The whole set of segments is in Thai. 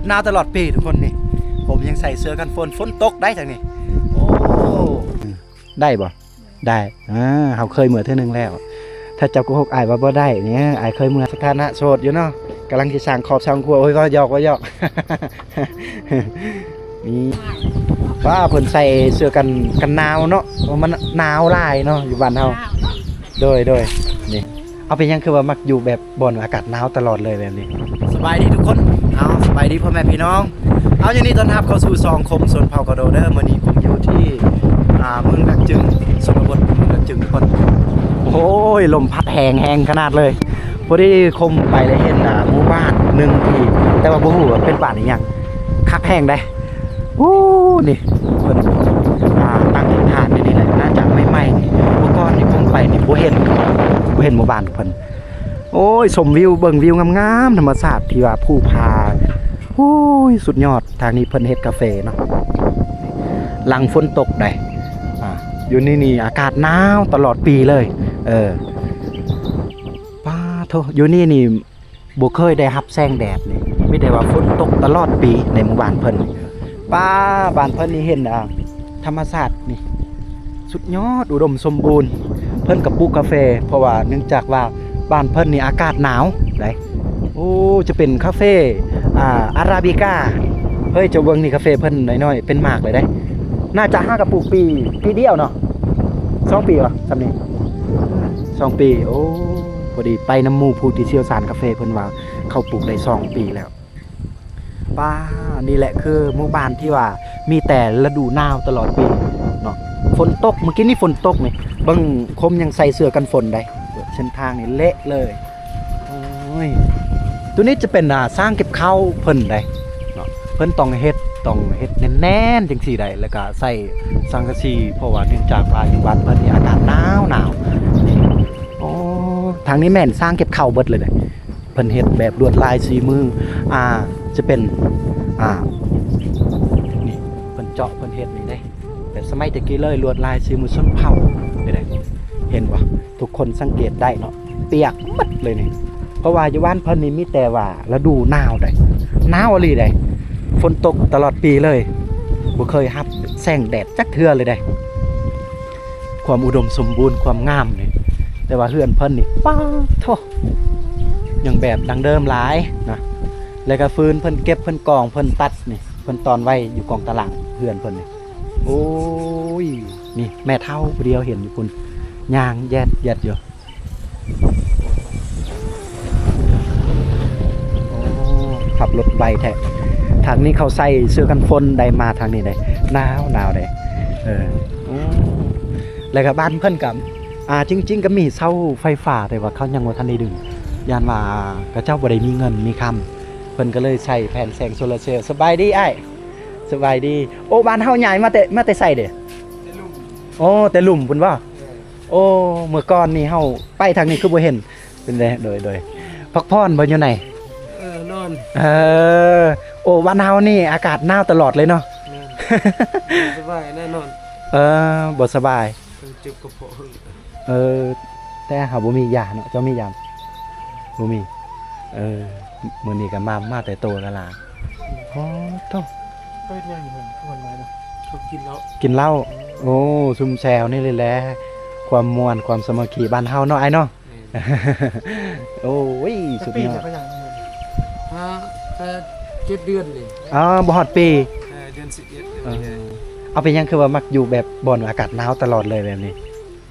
หนาวตลอดปีทุกคนนี่ผมยังใส่เสื้อกันฝนตกได้จังนี่โอ้ได้บ่ได้เขาเคยเหมือนเท่านึงแล้วถ้าเจ้าโกหกอายว่าบ่ได้เนี่ยอายเคยเหมือนสถานะโสดอยู่เนาะกำลังจะสั่งขอบสั่งครัวโอ้ยก็หยอกนี่ว่าเพิ่นใส่เสื้อกันหนาวเนาะมันหนาวหลายเนาะอยู่บ้านเฮาโดยนี่เอาเป็นยังคือว่ามักอยู่แบบบ่อนอากาศหนาวตลอดเลยแบบนี้สบายดีทุกคนเอาสบายดีพ่อแม่พี่น้องเอาอย่างนี้ต้อนรับเข้าสู่ซองคมสวนเผากระโดเด้อมื้อนี้ผมอยู่ที่เมืองดักจึงสมบทเมืองดักจึงทุกคนโอ้ยลมพัดแรงขนาดเลยพอดีคมไปเลยเห็นหมู่บ้านหนึ่งที่แต่ว่าบ่ฮู้ว่าเป็นบ้านอีหยังคักแห้งได้โอ้นี่เพิ่นตั้งฐานนี่แหละน่าจะไม่ไหม้นี่เมื่อก่อนนี่ผมไปนี่บ่เห็นหมู่บ้านเพิ่นโอ้ยชมวิวเบิ่งวิวงามๆธรรมชาติที่ว่าผู้พาโอ้ยสุดยอดทางนี้เพิ่นเฮ็ดกาแฟเนาะหลังฝนตกได้อยู่นี่อากาศหนาวตลอดปีเลยป้าโธ่อยู่นี่บ่เคยได้รับแสงแดดนี่มีแต่ว่าฝนตกตลอดปีในหมู่บ้านเพิ่นป้าบ้านเพิ่นนี่เห็นธรรมชาตินี่สุดยอดอุดมสมบูรณ์เพิ่นก็ปลูกกาแฟเพราะว่าเนื่องจากว่าบ้านเพิ่นนี่อากาศหนาวได้โอ้จะเป็นคาเฟ่อาราบิก้าเฮ้ยเจ้าเบิ่งนี่กาแฟเพิ่นน้อยๆเป็นหมากเลยได้น่าจะ5กระปุกปีเดียวเนาะ2 ปีวะสำนี้2 ปีโอ้พอดีไปน้ำหมู่ผู้ที่เชี่ยวชาญกาแฟเพิ่นว่าเขาปลูกได้2 ปีแล้วป้านี่แหละคือหมู่บ้านที่ว่ามีแต่ฤดูหนาวตลอดปีเนาะฝนตกเมื่อกี้นี่ฝนตกนี่เบิ่งคมยังใส่เสื้อกันฝนได้เส้นทางนี่เละเลยโอ้ยตัวนี้จะเป็นสร้างเก็บข้าวเพิ่นได้เนาะเพิ่นต้องเฮ็ดแน่นๆจังซี่ได้แล้วก็ใส่สังกะสีเพราะว่าเนื่องจากว่าอยู่บ้านเพิ่นนี่อากาศหนาวโอ้ทางนี้แม่นสร้างเก็บข้าวเบิดเลยเด้เพิ่นเฮ็ดแบบลวดลายสีมือจะเป็นนี่เพิ่นเจาะเพิ่นเฮ็ดนี่ได้แต่สมัยตะกี้เลยลวดลายสีมือชนเผ่าได้เห็นบ่ทุกคนสังเกตได้เนาะเปียกหมดเลยนี่เพราะว่าอยู่บ้านเพิ่นนี่มีแต่ว่าฤดูหนาวได้หนาวอีหลีได้ฝนตกตลอดปีเลยบ่เคยรับแสงแดดจักเทื่อเลยได้ความอุดมสมบูรณ์ความงามนี่แต่ว่าเฮือนเพิ่นนี่ป้าโธ่ยังแบบดังเดิมหลายนะแล้วก็ฟืนเพิ่นเก็บเพิ่นกองเพิ่นตัดนี่เพิ่นตอนไว้อยู่กองตารางเฮือนเพิ่นนี่โอ้ยนี่แม่เฒ่าผู้เดียวเห็นอยู่พุ่นย่างแยดอยู่ขับรถใบแท้ทางนี้เขาใส่เสื้อกันฝนได้มาทางนี้ได้หนาวได้แล้วก็บ้านเพิ่นกับจริงๆก็มีเสาไฟฟ้าแต่ว่าเขายังบ่ทันได้ดึงย่านว่ากระเจ้าบ่ได้มีเงินมีคำเพิ่นก็เลยใส่แผ่นแสงโซลาร์เซลล์สบายดีอ้ายสบายดีโอ้บ้านเฮาใหญ่มาแต่ใส่เด้โอ้แต่หลุมเพิ่นว่าโอ้เมื่อก่อนนี่เฮาไปทางนี้คือบ่เห็นเป็นไดโดยพักผ่อนบ่อยู่ไหนนอนโอ้บ้านเฮานี่อากาศหนาวตลอดเลยเนาะสบายแน่นอนบ่สบายเจ็บกระเพาะแต่หาบ่มียาเนาะเจ้ามียาบ่มีมื้อนี้ก็มาแต่โตแล้วล่ะอ๋อโธ่ไปนั่งอยู่วันไหนเนาะเขากินเหล้าโอ้ซุ่มแซวนี่เลยแหละความม่วนความสามัคคีบ้านเฮาเนาะไอ้เนาะโอ้ยสุดยอด7 เดือนเลยบ่ฮอดปีเดือน11เอาเป็นยังคือว่ามักอยู่แบบบ่อนอากาศหนาวตลอดเลยแบบนี้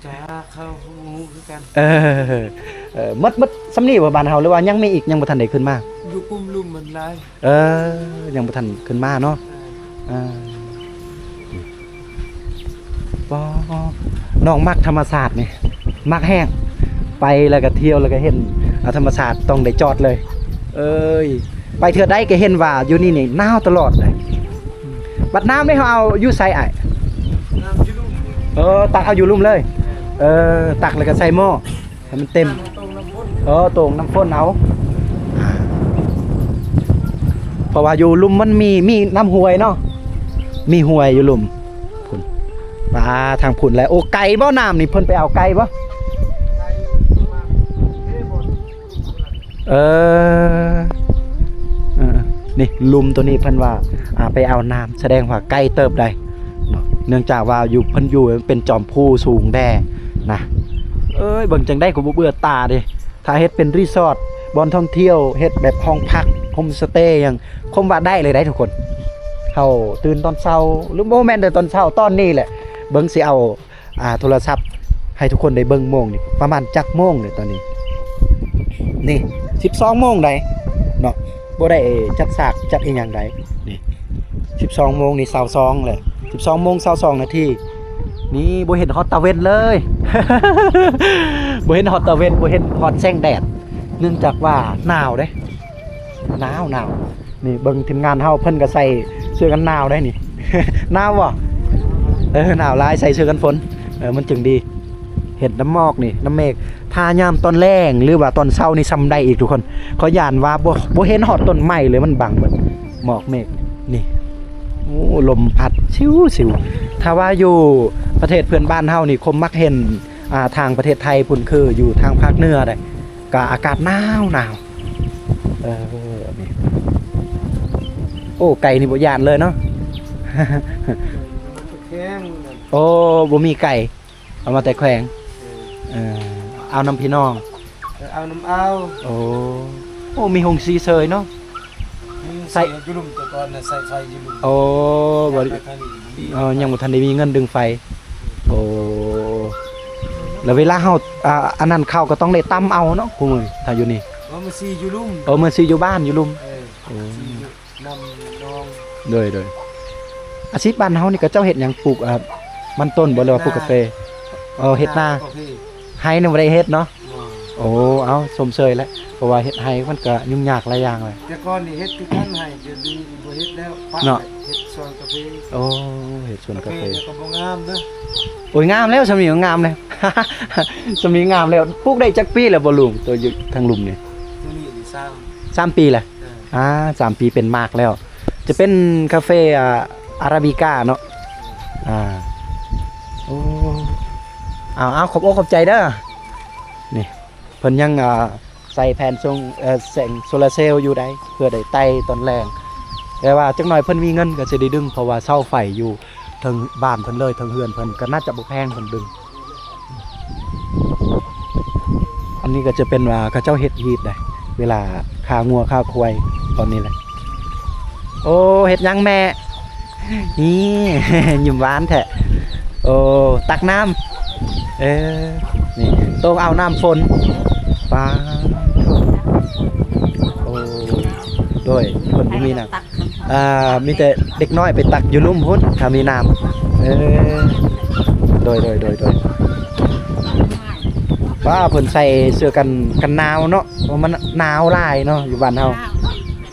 จ้าเข้าหูคือกันมดสำนีว่าบ้านเฮาหรือว่ายังมีอีกยังบ่ทันได้ขึ้นมาอยู่ปุ่มลุ่มมันหลายยังบ่ทันขึ้นมาเนาะน้องมักธรรมชาตินี่มักแห้งไปแล้วก็เที่ยวแล้วก็เห็นธรรมชาติต้องได้จอดเลยไปเทื่อใดก็เห็นว่าอยู่นี่หนาวตลอดเลยบัดน้ำนี่เฮาเอาอยู่ใส่อ้ายน้ำอยู่ลุ่มตักเอาอยู่ลุ่มเลยตักแล้วก็ใส่หม้อให้มันเต็มตรงน้ำฝนเอาเพราะว่าอยู่ลุ่มมันมีน้ำห้วยเนาะมีห้วยอยู่ลุ่มพุ่นมาทางพุ่นแล้วโอ้ไก่บ่น้ำนี่เพิ่นไปเอาไก่บ่ นี่ลุมตัวนี้เพิ่นว่าไปเอาน้ำแสดงว่าใกล้เติบได้เนาะเนื่องจากว่าอยู่เพิ่นอยู่เป็นจอมภูสูงแด่นะเอ้ยเบิ่งจังได้ก็บ่เบื่อตาเด้ถ้าเฮ็ดเป็นรีสอร์ทบ่อนท่องเที่ยวเฮ็ดแบบห้องพักโฮมสเตย์หยังคงว่าได้เลยได้ทุกคนเฮาตื่นตอนเช้าหรือบ่แม่นแต่ตอนเช้าตอนนี้แหละเบิ่งสิเอาโทรศัพท์ให้ทุกคนได้เบิ่งโมงนี่ประมาณจักโมงนี่ตอนนี้นี่12โมงได้เนาะบ่ได้จัดฉากจัดอีหยังใดนี่12โมงนี่22แหละ12โมง22นาทีนี่บ่เห็นฮอตตะเวนเลย บ่เห็นฮอตตะเวนบ่เห็นฮอตแสงแดดเนื่องจากว่าหนาวเด้หนาวนี่เบิ่งทีมงานเฮาเพิ่นก็ใส่เสื้อกันหนาวได้นี่ หนาวบ่หนาวหลายใส่เสื้อกันฝนมันจึงดีเห็ดน้ำหมอกนี่น้ำเมฆทายามตอนแรงหรือว่าตอนเช้านี่ซ้ำได้อีกทุกคนเขาย่านว่าบ่เห็นฮอดต้นไม้เลยมันบังหมดหมอกเมฆนี่โอ้ลมพัดชิวถ้าว่าอยู่ประเทศเพื่อนบ้านเฮานี่คมมักเห็นทางประเทศไทยพุ่นคืออยู่ทางภาคเหนือได้ก็อากาศหนาวนี่โอ้ไก่นี่บ่ย่านเลยเนาะ แข้ง โอ้บ่มีไก่เอามาแต่แขวงเอาน้ำพี่น้อง เอาน้ำเอา โอ้มีหงสีเซยเนาะ ใส่ยุลุมตัวก่อนน่ะใส่ไฟยุลุม โอ้บ่ยังบ่ทันได้มีเงินดึงไฟโอ้แล้วเวลาเฮาอันนั้นเข้าก็ต้องได้ตำเอาเนาะกูมื้อถ้าอยู่นี่มันสิยุลุมมันสิอยู่บ้านอยู่ลุมนำน้องโดยอาชีพบ้านเฮานี่ก็เจ้าเฮ็ดหยังปลูกมันต้นบ่หรือว่าปลูกกาแฟเฮ็ดนาไห้นี่บ่ได้เฮ็ดเนาะโอ้เอาสมเชยแล้วเพราะว่าเฮ็ดไห้มันก็ยุ่งยากหลายอย่างเลยแต่ก่อนนี่เฮ็ดคือกันให้เดี๋ยวนี้บ่เฮ็ดแล้วเนาะเฮ็ดสวนกาแฟโอ้เฮ็ดสวนกาแฟก็บ่งามเด้อโอ้ยงามแล้วสมีงามแล้ว สมีงามแล้วปลูกได้จักปีแล้วบ่ลุงตัวอยู่ทางลุมนี่ตัวนี้นี่3ปีแหละ3ปีเป็นมากแล้วจะเป็นคาเฟ่อาราบิก้าเนาะโอ้เอาขอบอกขอบใจเด้อนี่เพิ่นยังใส่แผ่นทรงแสงโซลาร์เซลล์อยู่ได้เพื่อได้ไต่ตอนแรงแต่ว่าจักหน่อยเพิ่นมีเงินก็สิได้ดึงเพราะว่าเสาไฟอยู่ทางบ้านเพิ่นเลยทางเฮือนเพิ่นก็น่าจะบ่แพงเพิ่นดึงอันนี้ก็จะเป็นว่าเขาเจ้าเฮ็ดฮีทได้เวลาฆ่างัวฆ่าควายตอนนี้แหละโอ้เฮ็ดยังแม่นี่ ยิ้มหวานแท้โอ้ตักน้ำนี่ต้องเอาน้ำฝนปลาโอ้ด้วยคนบ่มีน้ำมีแต่เด็กน้อยไปตักอยู่ลุ่มพุ่นถ้ามีน้ำโดยว่าเพิ่นใส่เสื้อกันหนาวเนาะเพราะมันหนาวหลายเนาะอยู่บ้านเฮา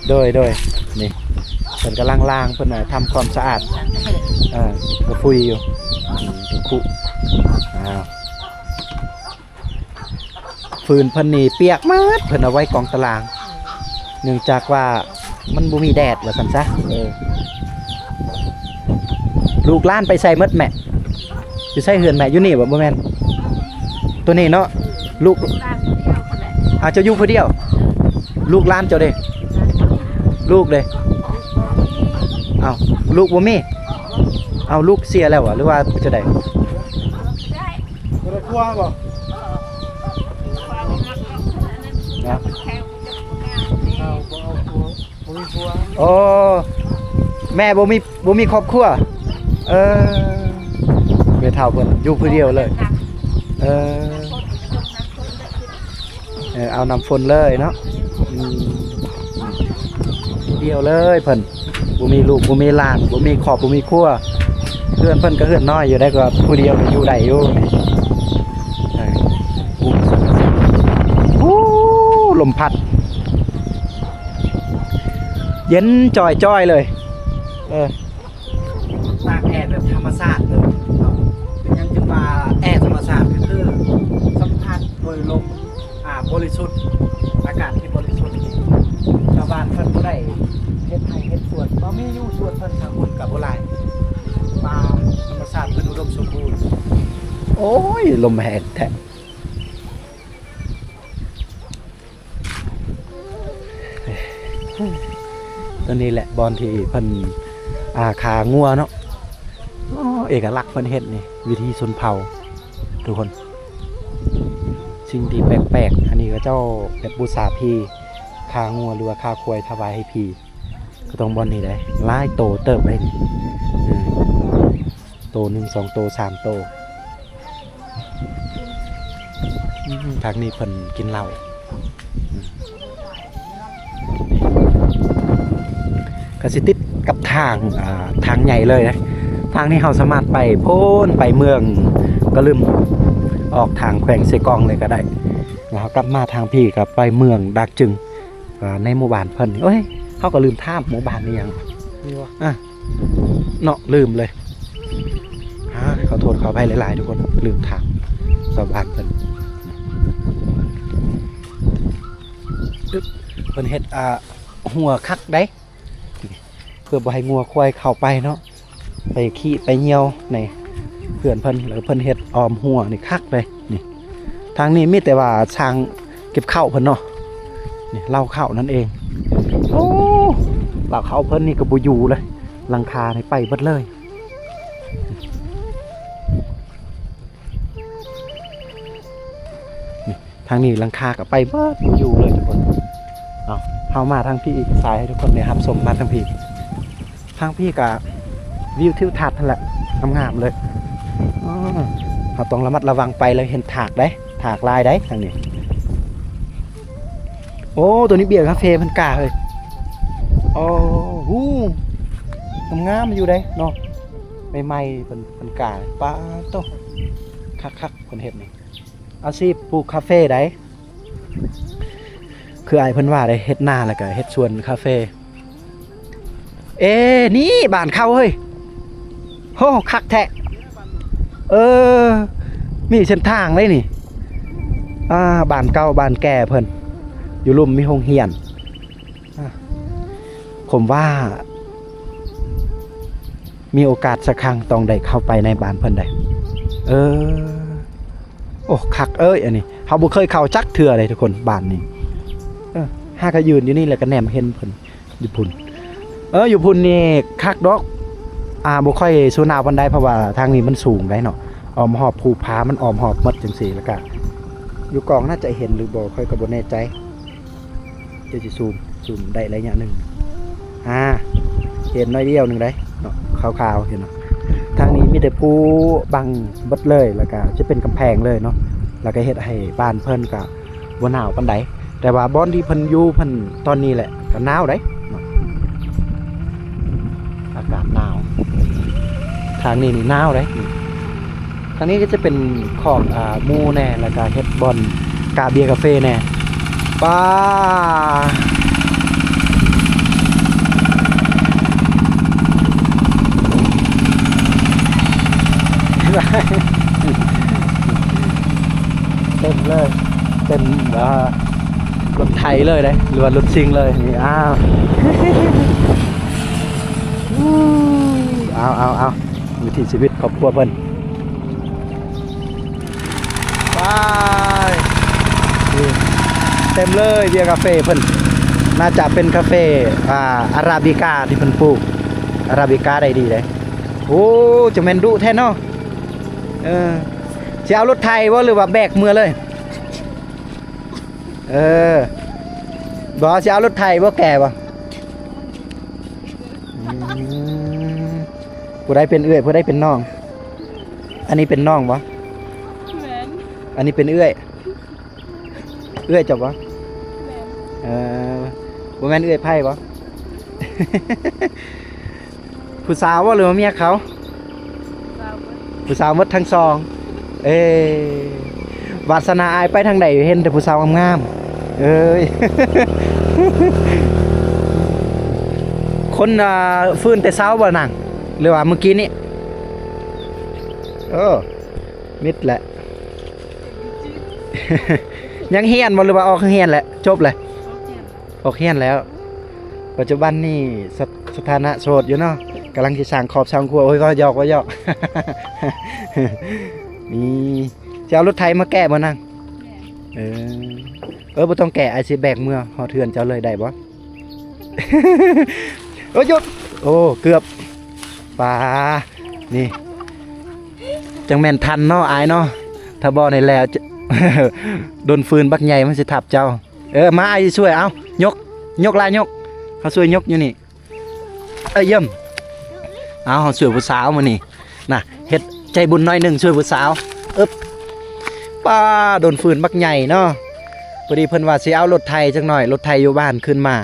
โดยนี่เพิ่นกำลังล้างเพิ่นทำความสะอาดก็ฟุยอยู่คุฟืนเพิ่นนี่เปียกมากเพิ่นเอาไว้กองตารางเนื่องจากว่ามันบ่มีแดดว่าซั่นซะลูกหลานไปใส่มดแม่อยู่ใส่เฮือนแม่อยู่นี่บ่แม่นตัวนี้เนาะลูกอาจจะอยู่ผู้เดียวลูกหลานเจ้าเด้ลูกเด้เอาลูกบ่มีเอาลูกเสียแล้วหรือว่าจะได้บ่กลัวบ่นะเอาบ่มีผัวโอ้แม่บ่มีครอบครัวแม่เฒ่าเพิ่นอยู่ผู้เดียวเลยเอาน้ำฝนเลยเนาะเดียวเลยเพิ่นบ่มีลูกบ่มีหลานบ่มีครอบบ่มีครัวเพื่อนเพิ่นก็เฮือนน้อยอยู่ได้ก็ผู้เดียวอยู่ได้อยู่ลมพัดเย็นจ่อยเลยตากแอร์แบบธรรมชาติเลยเป็นยังจึงว่าแอร์ธรรมชาติก็คือสัมผัสโดยลมบริสุทธิ์อากาศที่บริสุทธิ์ชาวบ้านเพิ่นบ่ได้เฮ็ดไร่เฮ็ดสวนบ่มีอยู่สวนเพิ่นทางคนกับบ่หลายป่าธรรมชาติเพิ่นอุดมสมบูรณ์โอ้ยลมแรงแท้ต ตัวนี้แหละบอนที่เพิ่นขางัวเนาะอ๋อเอกลักษณ์เพิ่นเฮ็ดนี่วิธีชนเผ่าทุกคนสิ่งที่แปลกๆอันนี้ก็เจ้าแบบบูชาพี่ขางัวหรือว่าขาควายถวายให้พี่ก็ต้องบอนนี่ได้หลายโตเติบได้นี่โต1 2โต3โตทางนี้เพิ่นกินเหล้าก็สิติดกับทางใหญ่เลยนะทางนี้เราสามารถไปโพ้นไปเมืองก็ลืมออกทางแขวงเซกองเลยก็ได้แล้วกลับมาทางพี่กับไปเมืองดักจึงในหมู่บ้านเพิ่นเอ้ยเขาก็ลืมท่ามหมู่บ้านนี่ยังนี่วะเนาะลืมเลยขอโทษขออภัยหลายๆทุกคนลืมถามชาวบ้านเพิ่นเพิ่นเฮ็ดหัวคักได้เพื่อบ่ให้งัวควายเข้าไปเนาะไปขี้ไปเหี่ยวในเพื่อนเพิ่นหรือเพิ่นเฮ็ดออมหัวนี่คักเลยนี่ทางนี้มีแต่ว่าช้างเก็บข้าวเพิ่นเนาะนี่เล่าข้าวนั่นเองโอ้เล่าข้าวเพิ่นนี่ก็บ่อยู่เลยหลังคานี่ไปเบิดเลยนี่ทางนี้หลังคาก็ไปเบิดบ่อยู่เลยทุกคนเอาเฮามาทางพี่อีกสายให้ทุกคนได้รับชมมาทางพี่กับวิวทิวทัศน์นั่นแหละงามๆเลยเราต้องระมัดระวังไปเลยเห็นถากได้ถากลายได้ทางนี้โอ้ตัวนี้เบียร์คาเฟ่มันกล้าเลยโอ้หูงามๆอยู่ได้เนาะใหม่ๆเป็นกล้าป้าโตคักๆคนเห็ดนี่อาชีพปลูกคาเฟ่ได้คือไอ้เพิ่นว่าได้เฮ็ดหน้าแล้วก็เฮ็ดสวนคาเฟ่นี่บ้านเขาเฮ้ยโหคักแท้มีเส้นทางเลยนี่บ้านเก่าบ้านแก่เพิ่นอยู่ลุ่มมีโรงเรียนผมว่ามีโอกาสสักครั้งต้องได้เข้าไปในบ้านเพิ่นได้โอ้คักอันนี้เฮาบ่เคยเข้าจักเทื่อเลยทุกคนบ้านนี้ห้าก็ยืนอยู่นี่แหละก็แนมเห็นเพิ่นอยู่พุ่นอยู่พุ่นนี่คักดอกบ่ค่อยสูหนาวปานใดเพราะว่าทางนี้มันสูงได้เนาะอ้อมหอบภูผามันอ้อมหอบหมดจังซี่แล้วก็อยู่กองน่าจะเห็นหรือบ่ค่อยก็บ่แน่ใจเดี๋ยวสิซูมได้ระยะนึงเห็นน้อยเดียวนึงได้เนาะขาวๆเห็นเนาะทางนี้มีแต่ภูบังเบิดเลยแล้วก็จะเป็นกำแพงเลยเนาะแล้วก็เฮ็ดให้บ้านเพิ่นก็บ่หนาวปานใดแต่ว่าบ่อนที่เพิ่นอยู่เพิ่นตอนนี้แหละก็หนาวได้อากาศหนาวทางนี้นี่หนาวได้ทางนี้ก็จะเป็นขอบหมู่แน่แล้วก็เฮ็ดบอนกาเบียร์คาเฟ่แน่ป้าเต็มเลยเต็มรถไทยเลยได้หรือว่ารถซิงเลยนี่เอาวิถีชีวิตครอบครัวเพิ่นไปเต็มเลยเบียร์คาเฟ่เพิ่นน่าจะเป็นคาเฟ่อาราบิก้าที่เพิ่นปลูกอาราบิก้าได้ดีเลยโอ้จะแม่นดุแท้เนาะจะเอารถไทยว่าหรือว่าแบกมือเลยบอกจะเอารถไทยว่าแก่ป่ะผู้ใดเป็นเอื้อยผู้ใดเป็นน้องอันนี้เป็นน้องป่ะอันนี้เป็นเอื้อยจบป่ะบ่แม่นเอื้อยไพ่ป่ะผู้สาวว่าหรือว่าเมียเขาผู้สาวมดทั้งซองวาสนาอายไปทางไหนเห็นแต่ผู้สาวงามคนฟื้นแต่เช้าบ่นังหรือว่าเมื่อกี้นี้มิดแหละ ยังเฮียนบ่หรือว่าออกเฮียนแหละจบเลยออกเฮียนแล้วปัจจุบันนี่สถานะโสดอยู่เนาะกำลังจะสั่งขอบสั่งครัวโอ้ยก็หยอกนี่จะเอารถไทยมาแก้บ่นั่งบ่ต้องแก้ไอซีแบกเมื่อหอเถื่อนเจ้าเลยได้บ่ โอ้ยหยุดโอ้เกือบปลานี่จังแม่นทันเนาะอายเนาะถ้าบ่ได้แล้วจะ โดนฟืนบักใหญ่มันสิทับเจ้ามาไอ้ช่วยเอายกลายยกเขาช่วยยกอยู่นี่เยี่ยมเอาเขาช่วยผู้สาวมานี่น่ะเฮ็ดใจบุญน้อยหนึ่งช่วยผู้สาวป้าโดนฟืนบักใหญ่เนาะพอดีเพิ่นว่าสิเอารถไถจังหน่อยรถไถอยู่บ้านขึ้นมา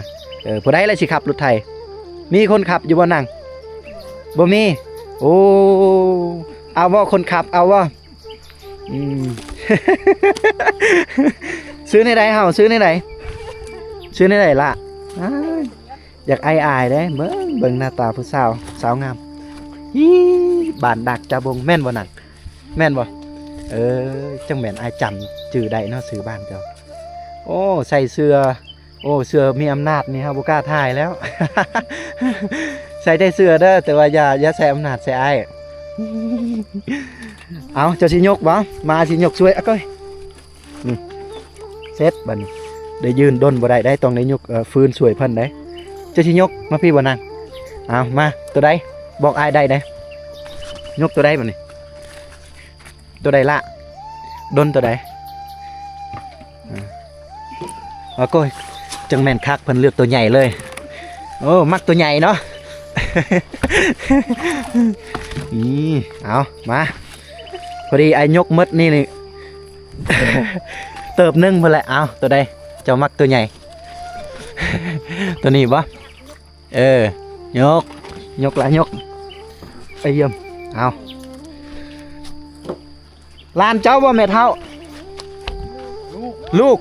ผู้ใดเลยสิขับรถไถมีคนขับอยู่บ่นั่งบ่มีโอ้เอาว่าคนขับเอาว่าซื้อในใดเฮาซื้อในใดล่ะอยากอายได้เบิ่งหน้าตาผู้สาวงามบ้านดักจาบงแม่นบ่นั่นแม่นบ่จังแม่นอายจำชื่อได้เนาะซื้อบ้านเจ้าโอ้ใส่เสื้อโอ้เสื้อมีอำนาจนี่ครับบ่กล้าถ่ายแล้ว ใส่ได้เสื้อเด้อแต่ว่าอย่าใส่อำนาจใส่อ้ายเอาเจ้าสิยกบ่มาสิยกช่วยก้อยนี่เสร็จบัดนี้ได้ยืนด้นบ่ได้ต้องได้ยกฟืนช่วยเพิ่นได้เจ้าสิยกมาพี่บ่นางเอามาตัวใดบอกอ้ายได้ได้ยกตัวใดบัดนี้ตัวใดละด้นตัวใดก้อยจังแม่นคักเพิ่นเลือกตัวใหญ่เลยโอ้มักตัวใหญ่เนาะ นี่เอามาพอดีไอ้ยกมดนี่ เติบนึ่งเพื่อแหละเอาตัวใดเจ้ามักตัวใหญ่ ตัวนี้ปะยกละยกไอ้เยี่ยมเอาลานเจ้าบ่แม่เท่าลูก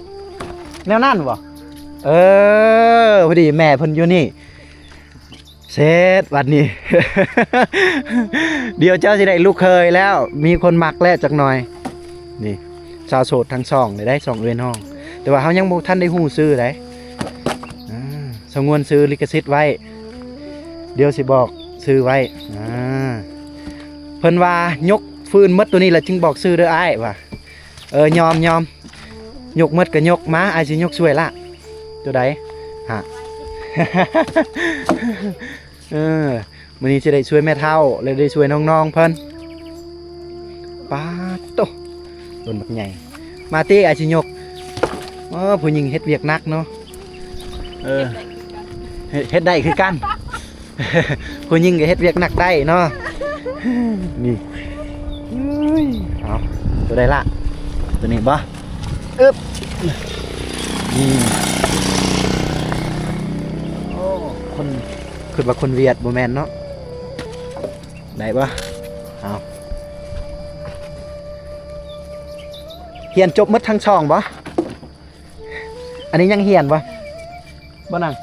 แนวนั่นบ่พอดีแม่เพิ่นอยู่นี่เสร็จวันนี้ เดี๋ยวเจ้าสิได้ลูกเคยแล้วมีคนมักแล้วจักหน่อยนี่ชาวโสดทั้งสองได้2เรือนห้องแต่ว่าเขายังบ่ทันได้ฮู้ซื้อได้สงวนซื้อลิขสิทธิ์ไว้เดี๋ยวสิบอกซื้อไว้เพิ่นว่ายกฟืนมดตัวนี้แหละจึงบอกซื้อเด้ออ้ายว่ายอมยกมดก็ยกมาอ้ายสิยกช่วยละตัวใดฮะ มื้อนี้จะได้ช่วยแม่เฒ่าเลยได้ช่วยน้องๆเพิ่นป้าโตต้นบักใหญ่มาติอาชิยกผู้หญิงเฮ็ดเวียกหนักเนาะเฮ็ดได้คือกัน ผู้หญิงก็เฮ็ดเวียกหนักได้เนาะนี่เอาตัวใดละตัวนี้บ่นี่คนคือว่าคนเวียดบ่แม่นเนาะได้ปะเอาเฮียนจบหมดทั้งช่องบ่อันนี้ยังเฮียนบ่นั่ง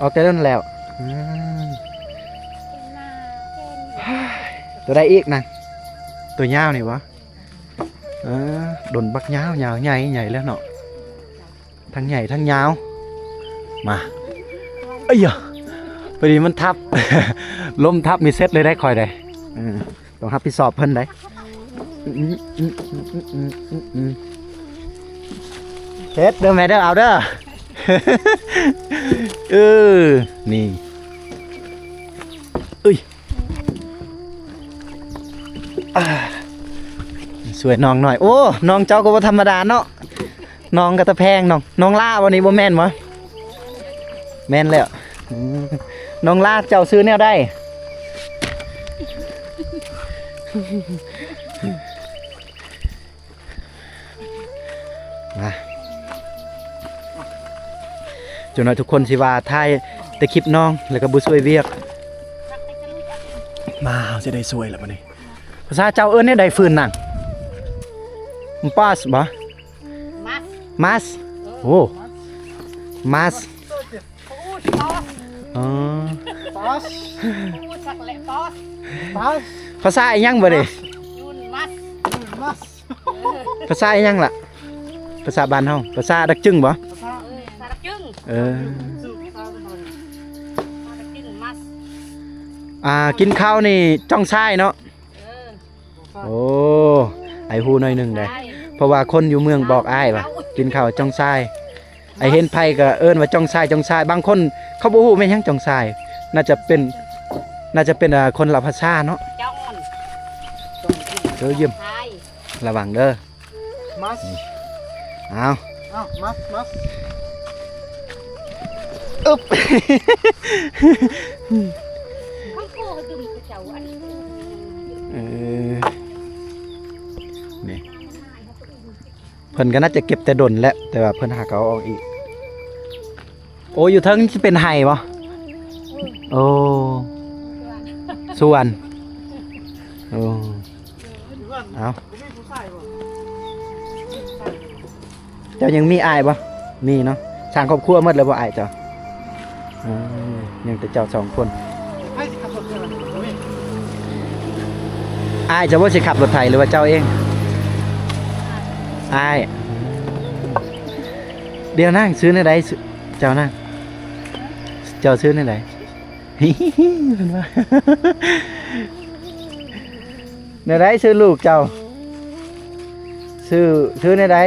ออกแต่นั่นแล้วตัวใดอีกนั่งตัวยาวนี่วะดนบักยาวใหญ่แล้วเนาะทั้งใหญ่ทั้งยาวมาเอ้ยพอดีมันทับ ลมทับมีเซตเลยได้คอยได้ต้องทับพี่สอบเพิ่นได้เซตเด้อแม่เด้อเอาเด้อ นี่สวยน้องหน่อยโอ้น้องเจ้าก็บ่ธรรมดาเนาะน้องก็ตะแพงน้องล่าวันนี้บ่แม่นบ่แม่นแล้วน้องลาดเจ้าซื้อแนวได้มาจนหน่อยทุกคนสิว่าถ่ายแต่คลิปน้องแล้วก็บุช่วยเวียกมาจะได้สวยแล้ววันนี้ภาษาเจ้าเอิ้นเนี่ยได้ฟืนนั่งมัสบ่มัสโอ้มัสภาษาอีหยังบ่ดิภาษาอีหยังล่ะภาษาบ้านเฮาภาษาดักจึงบ่กินข้าวนี่จ้องซ้ายเนาะโอ้ไอ้ฮู้หน่อยหนึงได้เพราะว่าคนอยู่เมืองบอกอ้ายว่ากินข้าวจ้องซ้ายไอ้เห็นไผก็เอิ้นว่าจ้องซ้ายบางคนเขาบ่ฮู้แม่นหยังจ้องซ้าย น่าจะเป็นคนลาวภาษาเนาะ จ้อง เด้อเยี่ยม ไทย ระวังเด้อ มัส เอา อ้าวมัส อึ๊บ ข้าวโพดดึงกระเจ้าอันนี้ เออนี่เพิ่นก็น่าจะเก็บแต่ดนแหละแต่ว่าเพิ่นหาเขาออกอีกโอ้อยู่เทั้งที่เป็นไห่บ่โอ้ส่วนโอ้เอาเจ้ายังมีอายบ่มีเนาะสร้างครอบครัวหมดเลยบ่อายเจ้ายังแต่เจ้า2 คน ให้สิขับรถเท่าไหร่ อายจะว่าสิขับรถไถหรือว่าเจ้าเองอายเดี๋ยวนั่งซื้อในใดเจ้านั่งเจ้าซื้อในใดฮิฮิฮิเพิ่นว่าในใดซื้อลูกเจ้าซื้อในใด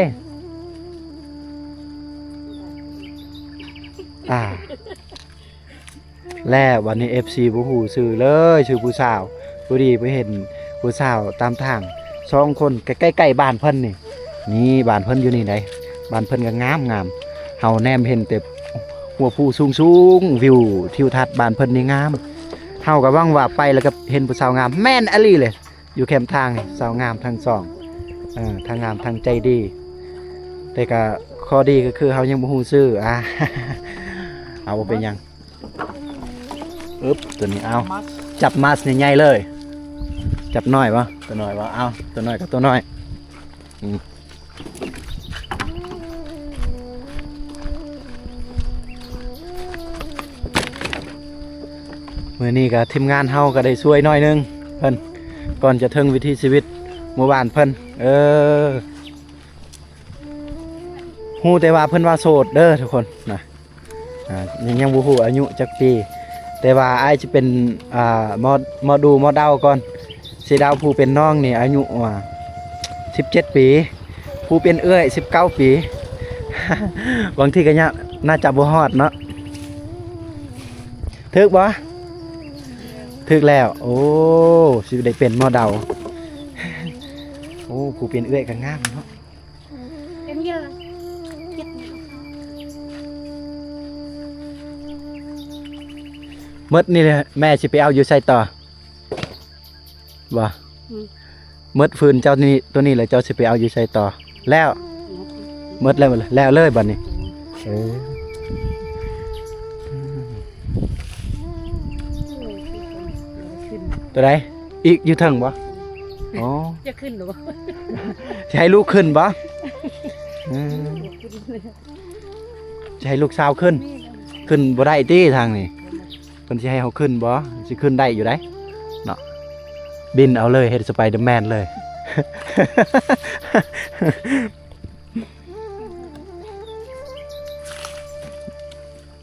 แล้ววันนี้ FC บ่ฮู้ซื้อเลยชื่อผู้สาวพอดีไปเห็นผู้สาวตามทาง2 คนใกล้ๆบ้านเพิ่นนี่บ้านเพิ่นอยู่นี่ไดบ้านเพิ่นก็งามเฮาแนมเห็นแต่หัวผู้สูงวิวทิวทัศน์บ้านเพิ่นนี่งามเฮาก็หวังว่าไปแล้วก็เห็นผู้สาวงามแม่นอลีเลยอยู่แคมป์ทางนี่สาวงามทั้งสองทั้งงามทั้งใจดีแต่ก็ข้อดีก็คือเฮายังบ่ฮู้ชื่อเอาบ่เป็นหยังอึ๊บตัวนี้เอา มัส จับมาสใหญ่ๆเลย จับน้อยวะตัวน้อยวะเอาตัวน้อยกับตัวน้อยมื้อนี้ก็ทีมงานเฮาก็ได้ช่วยน้อยนึงเพิ่นก่อนจะถึงวิถีชีวิตหมู่บ้านเพิ่นฮู้แต่ว่าเพิ่นว่าโสดเด้อทุกคนนะยังบ่ฮู้อายุจักปีแต่ว่าอ้ายจะเป็นมอดูมอเดาก่อนสิดาวผู้เป็นน้องนี่อายุ17 ปีผู้เป็นเอื้อย19 ปี บางทีก็น่าจะบ่ฮอดเนาะถึกบ่ถึกแล้วโอ้สิได้เป็นมอเดาโอ้ผู้เป็นเอื้อยก็งามเนาะ เป็นเยอะเจ็ด หมดนี่แม่สิไปเอาอยู่ใส่ต่อบ่หมดฟืนเจ้านี่ตัวนี้เลยเจ้าสิไปเอาอยู่ใส่ต่อแล้วหมดแล้วแล้วเลยบัดนี้ตัวใดอีกอยู่เทิงบ่อ๋อ จะขึ้นหรือเปล่า จะให้ลูกขึ้นบ่จะให้ลูกสาวขึ้นบ่ได้ติทางนี้เพิ่นสิให้เฮาขึ้นบ่สิขึ้นได้อยู่ได้เนาะบินเอาเลยเฮ็ดสไปเดอร์แมนเลย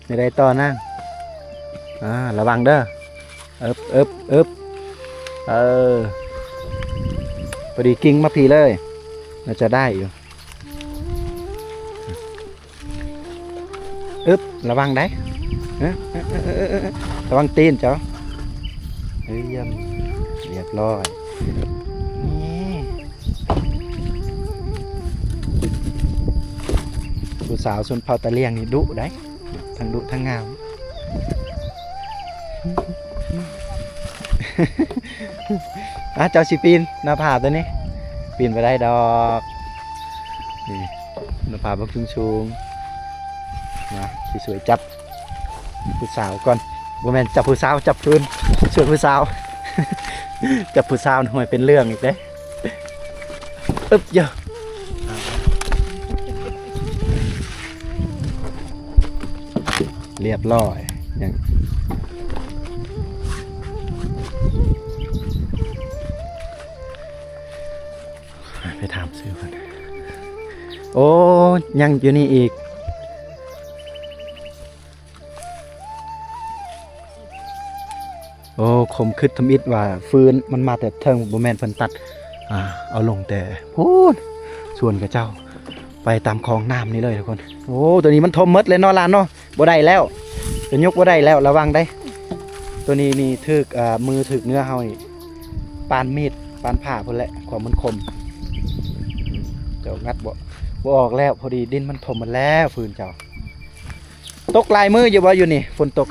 ไม่ได้ต่อนั่งระวังเด้ออึบพอดีกิ้งมาพีเลยน่าจะได้อยู่อึบระวังได้ระวังตีนเจ้าเยี่ยมเรียบร้อยนี่ผู้สาวส่วนเผาตะเลียงนี่ดุได้ทั้งดุทั้งงาม เจ้าสิปีนหน้าผาตัวนี้ปีนไปได้ดอกนี่หน้าผาบักชุงๆนะสวยๆจับผู้สาวก่อนบ่แม่นจับผู้สาวจับพื้นส่วนผู้สาว จับผู้สาวหน่อยเป็นเรื่องอีกเด้อึ๊บเยอะเรียบร้อยอย่างไปถามซื้อก่อนโอ้ยังอยู่นี่อีกโอ้คมคืดทำอิดว่าฟืนมันมาแต่เทิงบ่แม่นเพิ่นตัดเอาลงแต่พูดส่วนกับเจ้าไปตามคลองน้ำนี่เลยทุกคนโอ้ตัวนี้มันทมมดเลยเนาะลานเนาะบ่ได้แล้วจะยกบ่ได้แล้วระวังได้ ตัวนี้นี่ถึกมือถึกเนื้อเฮานี่ปานมีดปานผ่าพุ่นแหละความมันคมเจ้างัดบ่ออกแล้วพอดีดินมันถมหมดแล้วฟืนเจ้าตกลายมืออยู่บ่อยู่นี่ฝนตก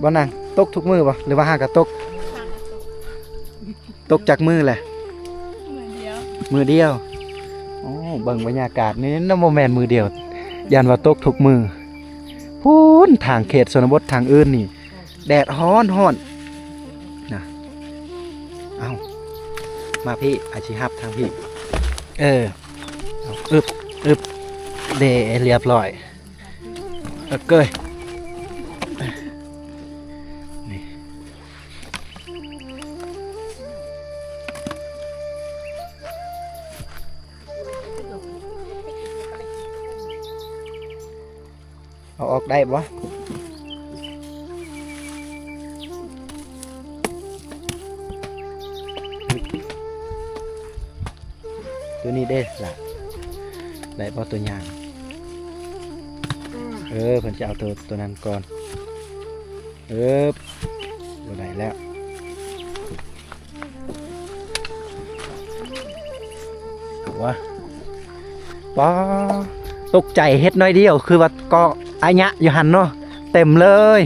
บ่นางตกทุกมือบ่หรือว่าหากะตกจากมือแหละมือเดียวโอ้เบิ่งบรรยากาศนี่น้ำโมแมนมือเดียวยันว่าตกทุกมือพูนทางเขตชนบททางอื่นนี่แดดฮ้อนนะเอามาพี่อาชีฮับทางพี่เอาอึบเดเรียบร้อยเกยนี่เอาออกได้ปะตัวนี้ได้ละได้ปะตัวอย่างเพิ่นจะเอาตัวนั้นก่อนตัวไหนแล้วว้าป้าตกใจเฮ็ดน้อยเดียวคือว่าก็อายะอยู่หันเนาะเต็มเลย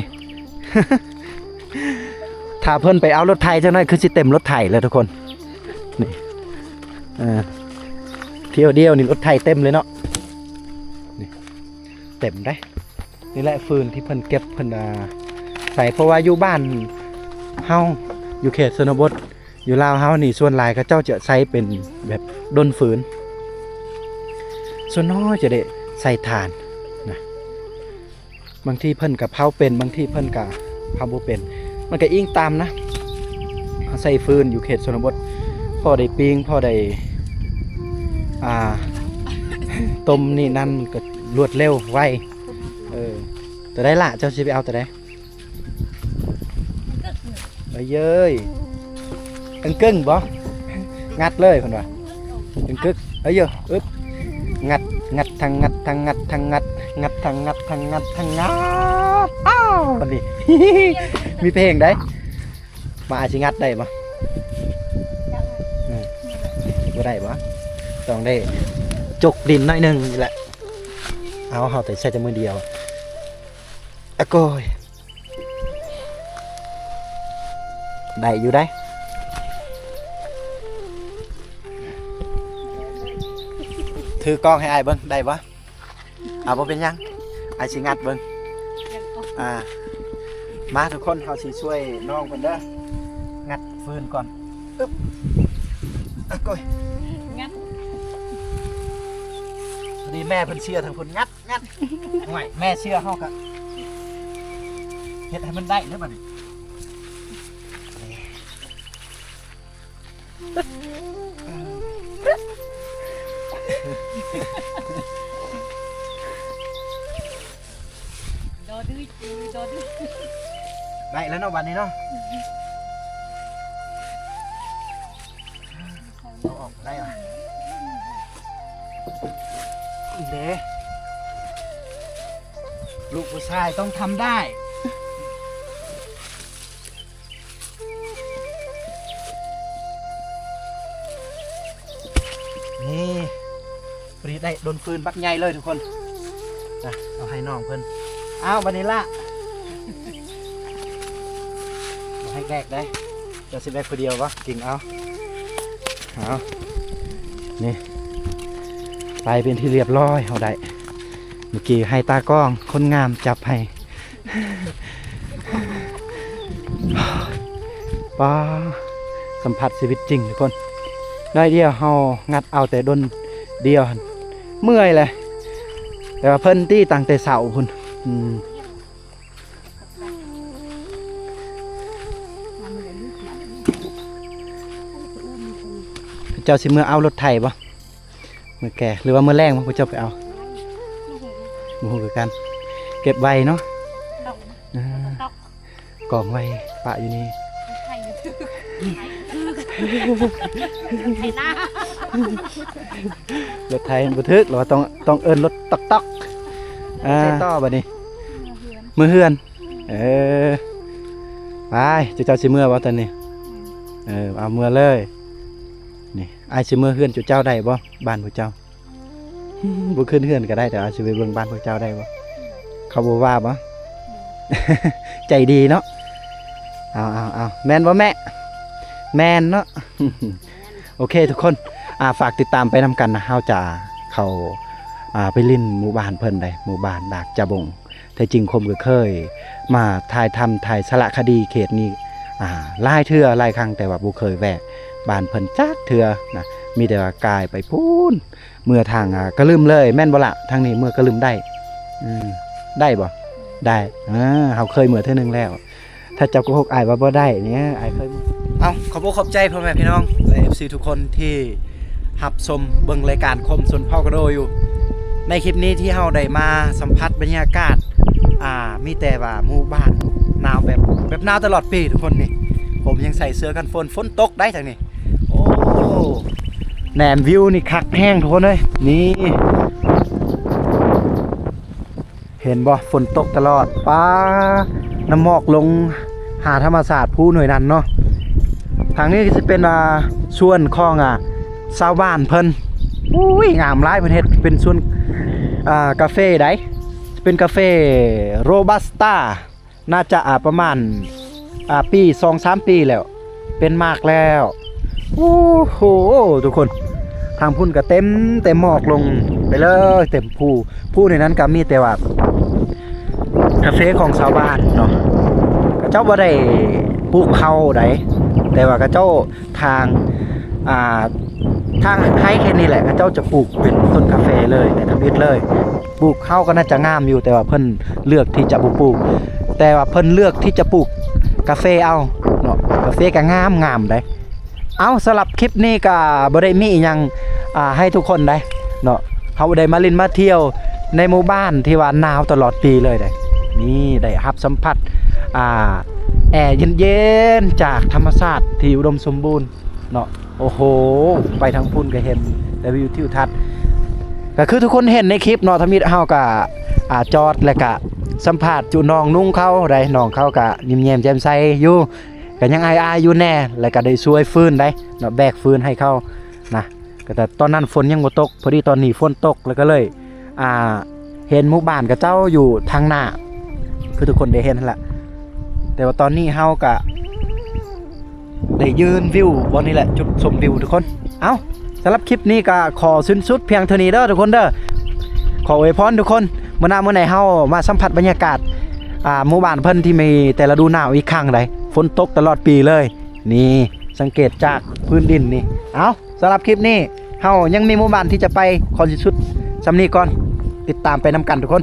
ถ้าเพิ่นไปเอารถไถจังหน่อยคือสิเต็มรถไถเลยทุกคนนี่เที่ยวเดียวนี่รถไถเต็มเลยเนาะนี่เต็มได้นี่แหละฟืนที่เพิ่นเก็บเพิ่นใส่เพราะว่าอยู่บ้านเฮาอยู่เขตชนบทอยู่ลาวเฮานี่ส่วนหลายเขาเจ้าจะใช้เป็นแบบดนฟืนส่วนน้อยจะได้ใส่ถ่านนะบางที่เพิ่นกับเผาเป็นบางที่เพิ่นกับเผาบ่เป็นมันก็อิงตามนะใส่ฟืนอยู่เขตชนบทพอได้ปิ้งพอได้ต้มนี่นั่นก็รวดเร็วไวแต่ได้ละเจ้าสิไปเอาแต่ได้เย้ยกึ่งบ่งัดเลยคนว่ากึกเยอะอึ๊บงัดทางงัดทางงัดอ้าวคนนี้ มีเพลงได้มาอาชิงัดได้ปะบ่ได้ปะต้องได้จกดินหน่อยนึงนี่แหละเอาแต่ใช้แต่มือเดียวอะโกยได้อยู่ได้ถือกล้องให้อายเบิ้งได้ปะบ่เป็นยังอายสิงัดเบิ้งมาทุกคนเขาสิช่วยน้องคนเด้องัดฟืนก่อนอึ๊บอะโกยงัดพอดีแม่เพิ่นเชื่อทางคนงัดห่วยแม่เชื่อเฮาครับเฮ็ดให้มันได้เด้อบัดนี้ได้แล้วเนาะบัดนี้เนาะเอาออกได้เหรอเด้ลูกผู้ชายต้องทำได้นี่ปรีได้โดนฟืนบักใหญ่เลยทุกคนเอาให้น้องเพิ่นอ้าวบันนี้ละให้แกกได้จะสิแบกคนเดียววะกิ่งเอานี่ไปเป็นที่เรียบร้อยเอาได้เมื่อกี้ให้ตากล้องคนงามจับให้ป้าสัมผัสชีวิตจริงทุกคนได้เดียวเฮางัดเอาแต่ดนเดียวเมื่อยเลยแต่ว่าเพิ่นที่ตั้งแต่เสาพุ่นเจ้าสิเมื่อเอารถไถบ่เมื่อแก่หรือว่าเมื่อแรงพระเจ้าไปเอาโมโหกันเก็บไว้เนาะกองไว้ปะอยู่นี่รถไถบุทึกหรือว่าต้องเอิ้นรถตอกต่อบัดนี้มือเฮือน เออไปเจ้าสิเมื่อบ่ตอนนี้เอาเมื่อเลยนี่อ้ายสิเมื่อเฮือนเจ้าได้บ่บ้านพวกเจ้าบ่ขึ้นเฮือนก็ได้แต่อ้ายสิไปเบิ่งบ้านพวกเจ้าได้บ่เขาบ่ว่าบ่ ใจดีเนาะเอาแม่นบ่แม่แม่นเนาะ โอเคทุกคนฝากติดตามไปนำกันนะเฮาจะเข้าไปลิ้นหมู่บ้านเพิ่นได้หมู่บ้านดากจะบงแต่จริงคมก็เคยมาถ่ายสารคดีเขตนี้หลายเทื่อหลายครั้งแต่ว่าบ่เคยแวะบ้านเพิ่นจักเทื่อนะมีแต่ว่ากายไปพูนเมื่อทางก็ลืมเลยแม่นบ่ล่ะทางนี้เมื่อก็ลืมได้ได้บ่ได้เฮาเคยเมื่อเทื่อนึงแล้วถ้าเจ้าโกหกอ้ายว่าบ่ได้เนี่ยอ้ายเคยขอบอกขอบใจพ่อแม่พี่น้องและ FC ทุกคนที่รับชมเบิ่งรายการคมสนเผากระโดอยู่ในคลิปนี้ที่เฮาได้มาสัมผัสบรรยากาศมีแต่ว่าหมู่บ้านหนาวแบบหนาวตลอดปีทุกคนนี่ผมยังใส่เสื้อกันฝนตกได้ทางนี้โอ้แหนมวิวนี่คักแห้งทุกคนเลยนี่เห็นบ่ฝนตกตลอดป้าน้ำหมอกลงหาธรรมศาสตร์ผู้หน่วยนั้นเนาะทางนี้จะเป็นส่วนของชาวบ้านเพิ่นอุ้ยงามหลายเพิ่นเฮ็ดเป็นส่วนกาแฟได้เป็นกาแฟโรบัสต้าน่าจะประมาณปี 2-3 ปีแล้วเป็นมากแล้วโอ้โหทุกคนทางพุ่นก็เต็มหมอกลงไปเลยเต็มผู้ในนั้นก็มีแต่ว่ากาแฟของชาวบ้านเนาะก็เจ้าบ่ได้ปลูกเขาได้แต่ว่าก็เจ้าทางให้แค่นี้แหละเจ้าจะปลูกเป็นต้นกาแฟเลยในทำอิฐเลยปลูกข้าวก็น่าจะงามอยู่แต่ว่าเพิ่นเลือกที่จะบ่ปลูกแต่ว่าเพิ่นเลือกที่จะปลูกกาแฟเอาเนาะกาแฟก็งามได้เอาสำหรับคลิปนี้ก็บ่ได้มีอีหยังให้ทุกคนได้เนาะเฮาได้มาเล่นมาเที่ยวในหมู่บ้านที่ว่าหนาวตลอดปีเลยได้นี่ได้รับสัมผัสแอร์เย็นๆจากธรรมชาติที่อุดมสมบูรณ์เนาะโอ้โหไปทางพุ่นก็เห็นแต่วิวทิวทัศน์ก็คือทุกคนเห็นในคลิปเนาะทมิตรเฮาก็จอดแล้วก็สัมภาษณ์จูน้องนุ่งเขาได้น้องเขาก็ยิ้มแย้มแจ่มใสอยู่ก็ยังอายอยู่แน่แล้วก็ได้ช่วยฟื้นได้เนาะแบกฟื้นให้เขานะก็แต่ตอนนั้นฝนยังบ่ตกพอดีตอนนี้ฝนตกแล้วก็เลยเห็นหมู่บ้านกับเจ้าอยู่ทางหน้าคือทุกคนได้เห็นนั่นแหละแต่ว่าตอนนี้เฮาก็ได้ยืนวิวบนนี้แหละจุดชมวิวทุกคนเอาสำหรับคลิปนี้ก็ขอสิ้นสุดเพียงเท่านี้เด้อทุกคนเด้อขออวยพรทุกคนเมื่อไหร่เฮามาสัมผัสบรรยากาศหมู่บ้านเพิ่นที่มีแต่ละฤดูหนาวอีกครั้งใดฝนตกตลอดปีเลยนี่สังเกตจากพื้นดินนี่เอาสำหรับคลิปนี้เฮายังมีหมู่บ้านที่จะไปขอสิ้นสุดสำนี้ก่อนติดตามไปนำกันทุกคน